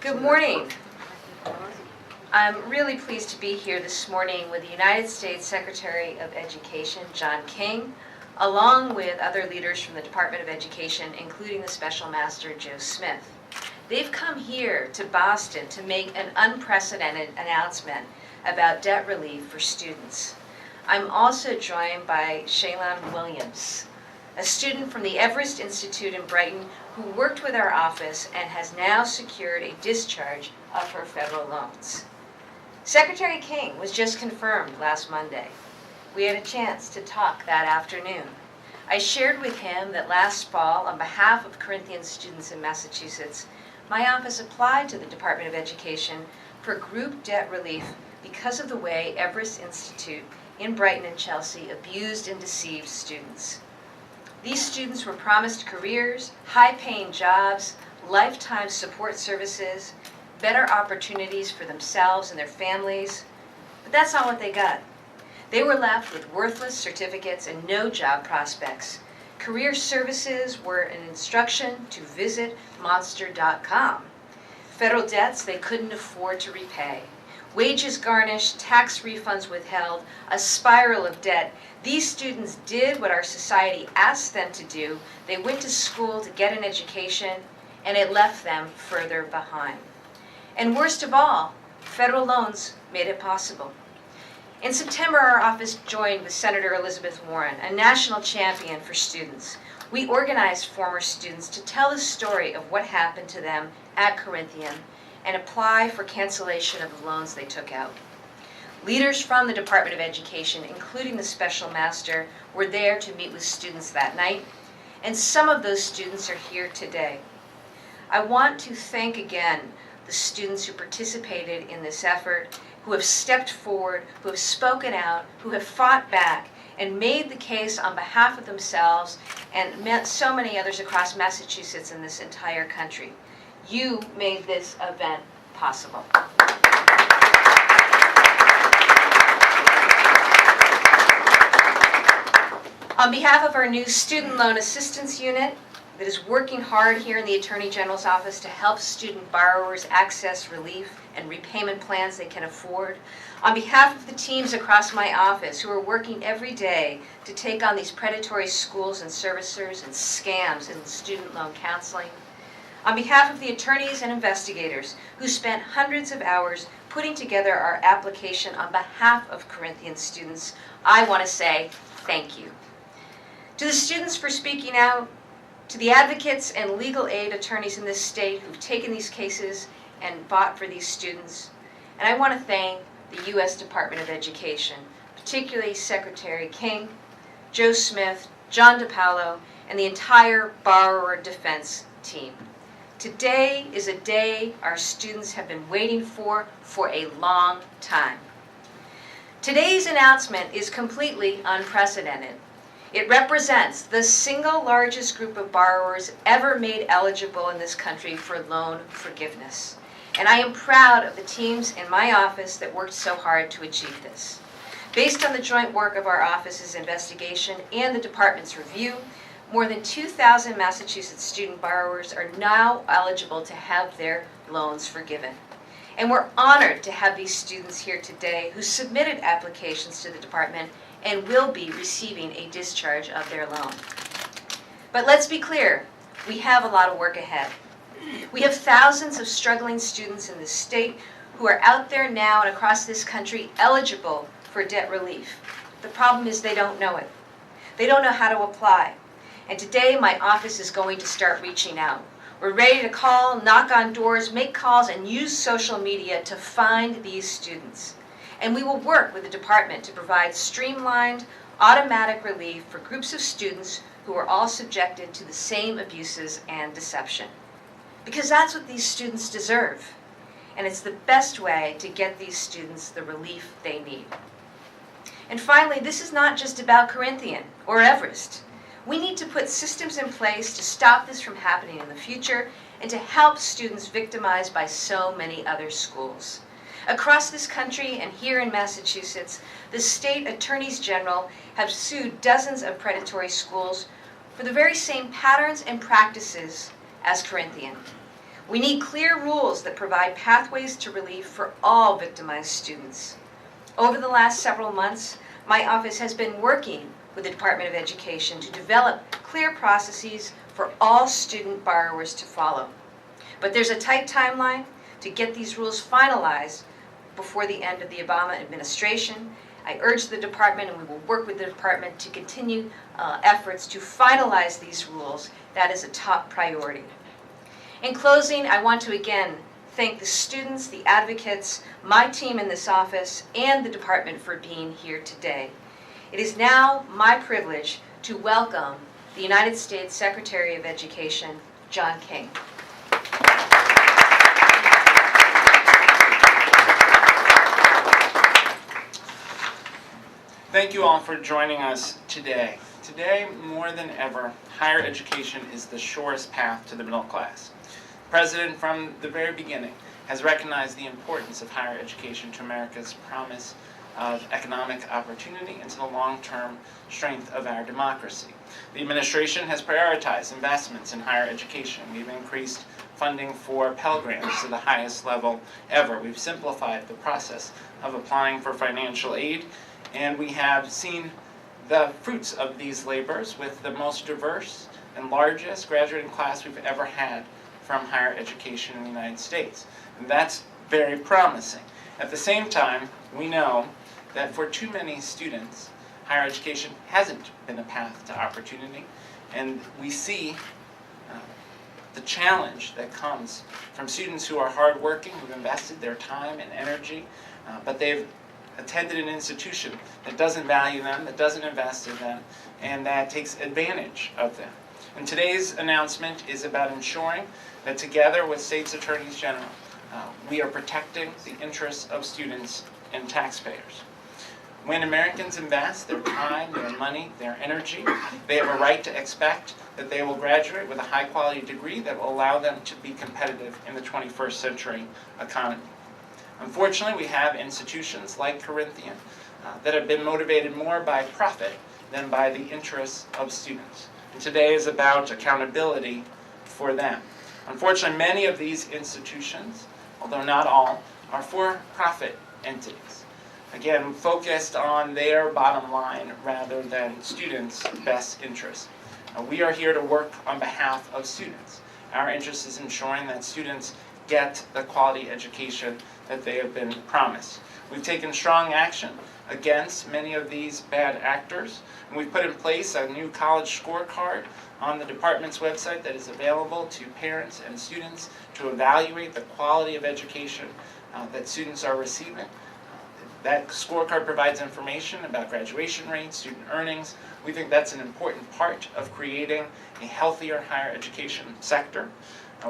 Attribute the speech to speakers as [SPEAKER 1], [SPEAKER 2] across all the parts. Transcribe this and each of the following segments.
[SPEAKER 1] Good morning. I'm really pleased to be here this morning with the United States Secretary of Education, John King, along with other leaders from the Department of Education, including the Special Master, Joe Smith. They've come here to Boston to make an unprecedented announcement about debt relief for students. I'm also joined by Shaylon Williams, a student from the Everest Institute in Brighton who worked with our office and has now secured a discharge of her federal loans. Secretary King was just confirmed last Monday. We had a chance to talk that afternoon. I shared with him that last fall, on behalf of Corinthian students in Massachusetts, my office applied to the Department of Education for group debt relief because of the way Everest Institute in Brighton and Chelsea abused and deceived students. These students were promised careers, high-paying jobs, lifetime support services, better opportunities for themselves and their families, but that's not what they got. They were left with worthless certificates and no job prospects. Career services were an instruction to visit monster.com. Federal debts they couldn't afford to repay. Wages garnished, tax refunds withheld, a spiral of debt. These students did what our society asked them to do. They went to school to get an education, and it left them further behind. And worst of all, federal loans made it possible. In September, our office joined with Senator Elizabeth Warren, a national champion for students. We organized former students to tell the story of what happened to them at Corinthian and apply for cancellation of the loans they took out. Leaders from the Department of Education, including the Special Master, were there to meet with students that night, and some of those students are here today. I want to thank again the students who participated in this effort, who have stepped forward, who have spoken out, who have fought back, and made the case on behalf of themselves and met so many others across Massachusetts and this entire country. You made this event possible. On behalf of our new Student Loan Assistance Unit that is working hard here in the Attorney General's office to help student borrowers access relief and repayment plans they can afford, on behalf of the teams across my office who are working every day to take on these predatory schools and servicers and scams in student loan counseling, on behalf of the attorneys and investigators who spent hundreds of hours putting together our application on behalf of Corinthian students, I want to say thank you. To the students for speaking out, to the advocates and legal aid attorneys in this state who've taken these cases and fought for these students, and I want to thank the U.S. Department of Education, particularly Secretary King, Joe Smith, John DiPaolo, and the entire borrower defense team. Today is a day our students have been waiting for a long time. Today's announcement is completely unprecedented. It represents the single largest group of borrowers ever made eligible in this country for loan forgiveness. And I am proud of the teams in my office that worked so hard to achieve this. Based on the joint work of our office's investigation and the department's review, more than 2,000 Massachusetts student borrowers are now eligible to have their loans forgiven. And we're honored to have these students here today who submitted applications to the department and will be receiving a discharge of their loan. But let's be clear, we have a lot of work ahead. We have thousands of struggling students in this state who are out there now and across this country eligible for debt relief. The problem is they don't know it. They don't know how to apply. And today my office is going to start reaching out. We're ready to call, knock on doors, make calls, and use social media to find these students. And we will work with the department to provide streamlined, automatic relief for groups of students who are all subjected to the same abuses and deception. Because that's what these students deserve. And it's the best way to get these students the relief they need. And finally, this is not just about Corinthian or Everest. We need to put systems in place to stop this from happening in the future and to help students victimized by so many other schools. Across this country and here in Massachusetts, the state attorneys general have sued dozens of predatory schools for the very same patterns and practices as Corinthian. We need clear rules that provide pathways to relief for all victimized students. Over the last several months, my office has been working with the Department of Education to develop clear processes for all student borrowers to follow. But there's a tight timeline to get these rules finalized before the end of the Obama administration. I urge the department, and we will work with the department to continue efforts to finalize these rules. That is a top priority. In closing, I want to again thank the students, the advocates, my team in this office, and the department for being here today. It is now my privilege to welcome the United States Secretary of Education, John King.
[SPEAKER 2] Thank you all for joining us today. Today, more than ever, higher education is the surest path to the middle class. The President, from the very beginning, has recognized the importance of higher education to America's promise of economic opportunity and to the long-term strength of our democracy. The administration has prioritized investments in higher education. We've increased funding for Pell Grants to the highest level ever. We've simplified the process of applying for financial aid, and we have seen the fruits of these labors with the most diverse and largest graduating class we've ever had from higher education in the United States. And that's very promising. At the same time, we know that for too many students, higher education hasn't been a path to opportunity, and we see the challenge that comes from students who are hardworking, who've invested their time and energy, but they've attended an institution that doesn't value them, that doesn't invest in them, and that takes advantage of them. And today's announcement is about ensuring that together with states' attorneys general, we are protecting the interests of students and taxpayers. When Americans invest their time, their money, their energy, they have a right to expect that they will graduate with a high-quality degree that will allow them to be competitive in the 21st century economy. Unfortunately, we have institutions like Corinthian that have been motivated more by profit than by the interests of students. And today is about accountability for them. Unfortunately, many of these institutions, although not all, are for-profit entities. Again, focused on their bottom line rather than students' best interests. We are here to work on behalf of students. Our interest is ensuring that students get the quality education that they have been promised. We've taken strong action against many of these bad actors, and we've put in place a new college scorecard on the department's website that is available to parents and students to evaluate the quality of education that students are receiving. That scorecard provides information about graduation rates, student earnings. We think that's an important part of creating a healthier higher education sector.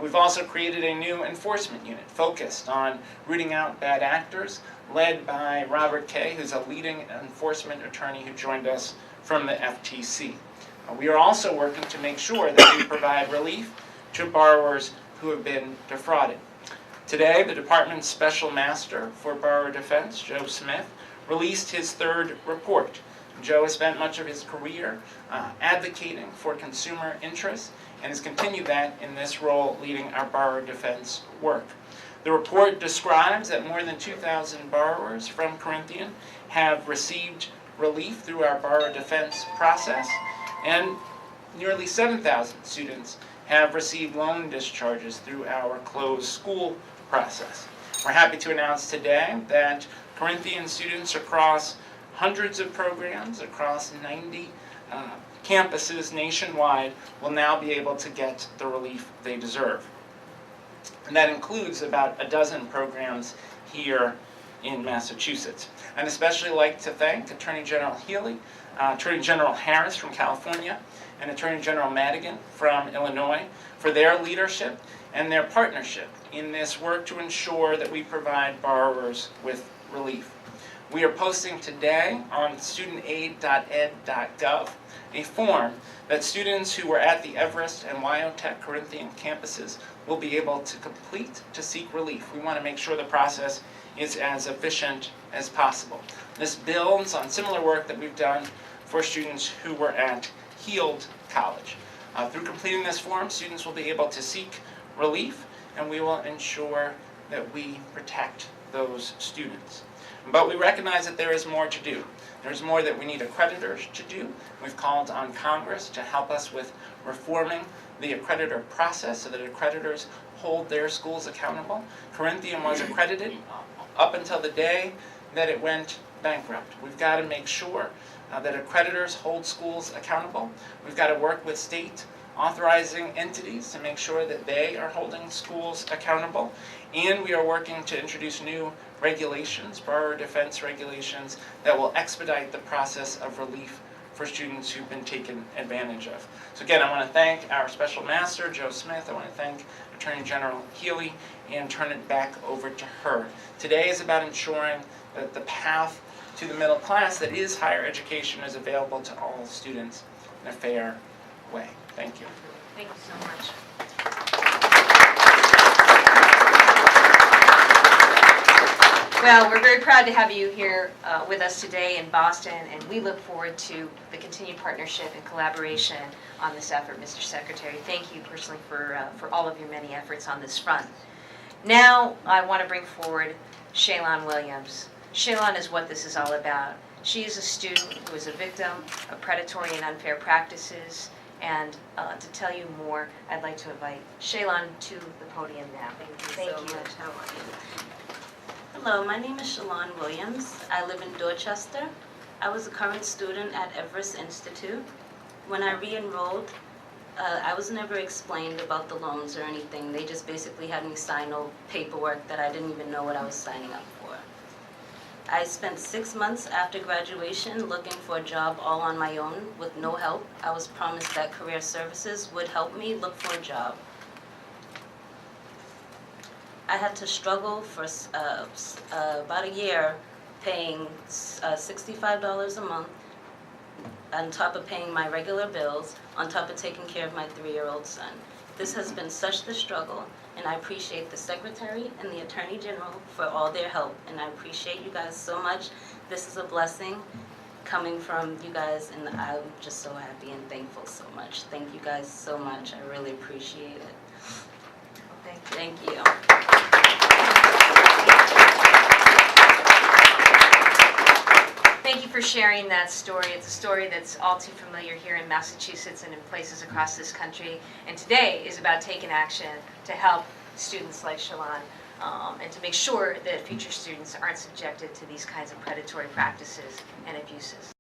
[SPEAKER 2] We've also created a new enforcement unit focused on rooting out bad actors, led by Robert Kay, who's a leading enforcement attorney who joined us from the FTC. We are also working to make sure that we provide relief to borrowers who have been defrauded. Today, the department's special master for borrower defense, Joe Smith, released his third report. Joe has spent much of his career advocating for consumer interests and has continued that in this role leading our borrower defense work. The report describes that more than 2,000 borrowers from Corinthian have received relief through our borrower defense process, and nearly 7,000 students have received loan discharges through our closed school process. We're happy to announce today that Corinthian students across hundreds of programs, across 90 campuses nationwide, will now be able to get the relief they deserve. And that includes about a dozen programs here in Massachusetts. I'd especially like to thank Attorney General Healy, Attorney General Harris from California, and Attorney General Madigan from Illinois for their leadership and their partnership in this work to ensure that we provide borrowers with relief. We are posting today on studentaid.ed.gov a form that students who were at the Everest and Wyotech Corinthian campuses will be able to complete to seek relief. We want to make sure the process is as efficient as possible. This builds on similar work that we've done for students who were at Heald College. Through completing this form, students will be able to seek relief and we will ensure that we protect those students. But we recognize that there is more to do. There's more that we need accreditors to do. We've called on Congress to help us with reforming the accreditor process so that accreditors hold their schools accountable. Corinthian was accredited up until the day that it went bankrupt. We've got to make sure that accreditors hold schools accountable. We've got to work with state authorizing entities to make sure that they are holding schools accountable. And we are working to introduce new regulations, borrower defense regulations, that will expedite the process of relief for students who've been taken advantage of. So again, I want to thank our special master, Joe Smith. I want to thank Attorney General Healy and turn it back over to her. Today is about ensuring that the path to the middle class that is higher education is available to all students in a fair way. Thank you.
[SPEAKER 1] Thank you so much. Well, we're very proud to have you here with us today in Boston, and we look forward to the continued partnership and collaboration on this effort, Mr. Secretary. Thank you personally for all of your many efforts on this front. Now, I want to bring forward Shaylon Williams. Shaylon is what this is all about. She is a student who is a victim of predatory and unfair practices. And to tell you more, I'd like to invite Shaylon to the podium now.
[SPEAKER 3] Thank you so much. How are you? Hello, my name is Shaylon Williams. I live in Dorchester. I was a current student at Everest Institute. When I re-enrolled, I was never explained about the loans or anything. They just basically had me sign paperwork that I didn't even know what I was signing up for. I spent 6 months after graduation looking for a job all on my own with no help. I was promised that Career Services would help me look for a job. I had to struggle for about a year paying $65 a month on top of paying my regular bills, on top of taking care of my 3-year-old son. This has been such the struggle, and I appreciate the Secretary and the Attorney General for all their help, and I appreciate you guys so much. This is a blessing coming from you guys, and I'm just so happy and thankful so much. Thank you guys so much. I really appreciate it. Thank you.
[SPEAKER 1] Thank you for sharing that story. It's a story that's all too familiar here in Massachusetts and in places across this country. And today is about taking action to help students like Shaylon and to make sure that future students aren't subjected to these kinds of predatory practices and abuses.